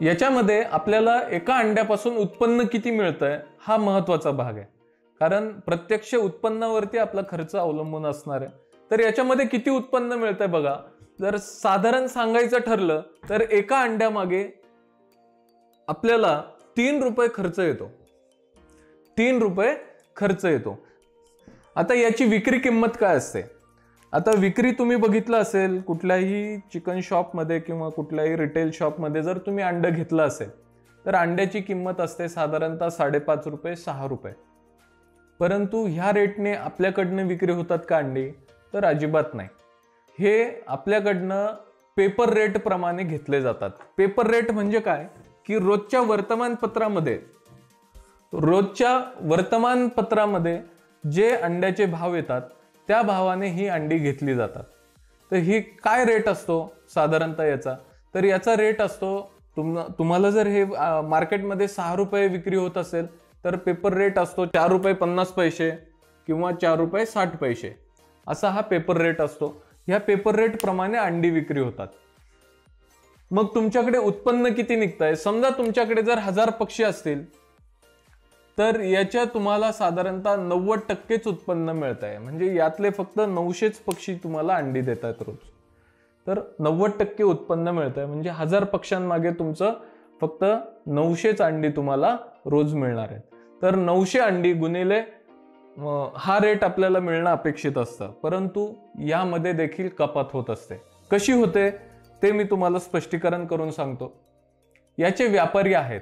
याच्यामध्ये आपल्याला एका अंड्यापासून उत्पन्न किती मिळतंय हा महत्वाचा भाग आहे, कारण प्रत्यक्ष उत्पन्नावरती आपला खर्च अवलंबून असणार आहे. तर याच्यामध्ये किती उत्पन्न मिळतंय बघा, जर साधारण सांगायचं ठरलं तर एका अंड्यामागे आपल्याला 3 रुपये खर्च येतो. 3 रुपये खर्च येतो. आता याची विक्री किंमत काय असते? आता विक्री तुम्ही बघितलं असेल कुठल्याही चिकन शॉपमध्ये किंवा कुठल्याही रिटेल शॉपमध्ये जर तुम्ही अंड घेतलं असेल तर अंड्याची किंमत असते साधारणतः 5.5 रुपये 6 रुपये. परंतु ह्या रेटने आपल्याकडनं विक्री होतात का अंडी? तर अजिबात नाही. हे आपल्याकडनं पेपर रेट प्रमाणे घेतले जातात. पेपर रेट म्हणजे काय की रोजच्या वर्तमानपत्रामध्ये जे अंड्याचे भाव येतात त्या भावाने ही अंडी घेतली जातात. तर ही काय रेट असतो साधारणतः याचा? तर याचा रेट असतो तुम्हाला जर हे मार्केटमध्ये 6 रुपये विक्री होत असेल तर पेपर रेट असतो 4 रुपये 50 पैसे किंवा 4 रुपये 60 पैसे असा हा पेपर रेट असतो. ह्या पेपर रेट प्रमाणे अंडी विक्री होतात. मग तुमच्याकडे उत्पन्न किती निघतंय? समजा तुमच्याकडे जर 1000 पक्षी असतील तर याच्या तुम्हाला साधारणतः 90% उत्पन्न मिळत आहे. म्हणजे यातले फक्त 900च पक्षी तुम्हाला अंडी देतात रोज. तर 90% उत्पन्न मिळत आहे. म्हणजे 1000 पक्ष्यांमागे तुमचं फक्त 900च अंडी तुम्हाला रोज मिळणार आहेत. तर 900 अंडी गुणिले हा रेट आपल्याला मिळणं अपेक्षित असतं. परंतु यामध्ये देखील कपात होत असते. कशी होते ते मी तुम्हाला स्पष्टीकरण करून सांगतो. याचे व्यापारी आहेत.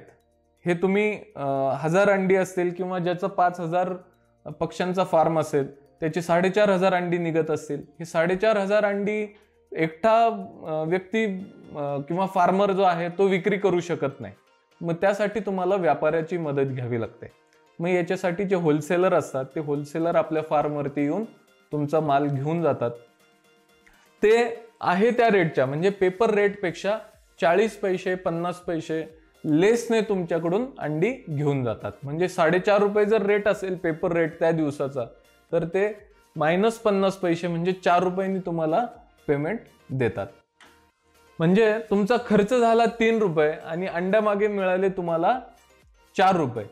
हे तुम्ही 1000 अंडी असतील किंवा ज्याचं 5000 पक्ष्यांचा फार्म असेल त्याची 4500 अंडी निघत असतील. हे 4500 अंडी एकटा व्यक्ती किंवा फार्मर जो आहे तो विक्री करू शकत नाही. मग त्यासाठी तुम्हाला व्यापाऱ्याची मदत घ्यावी लागते. मग याच्यासाठी जे होलसेलर असतात ते होलसेलर आपल्या फार्मवरती येऊन तुमचा माल घेऊन जातात. ते आहे त्या रेटच्या म्हणजे पेपर रेटपेक्षा 40 पैसे 50 पैसे लेसने तुमच्याकडून अंडी घेऊन जातात. म्हणजे 4.5 रुपये जर रेट असेल पेपर रेट त्या दिवसाचा तर ते -50 पैसे म्हणजे 4 रुपयांनी तुम्हाला पेमेंट देतात. म्हणजे तुमचा खर्च झाला 3 रुपये आणि अंड्यामागे मिळाले तुम्हाला 4 रुपये.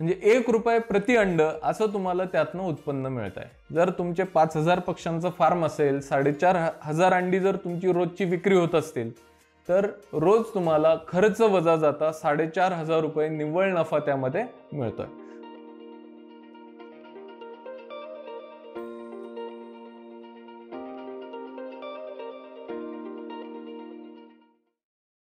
म्हणजे 1 रुपये प्रति अंड असं तुम्हाला त्यातनं उत्पन्न मिळत आहे. जर तुमचे 5000 पक्ष्यांचं फार्म असेल 4500 अंडी जर तुमची रोजची विक्री होत असतील तर रोज तुम्हाला खर्च वजा जाता 4500 रुपये निव्वळ नफा त्यामध्ये मिळतोय.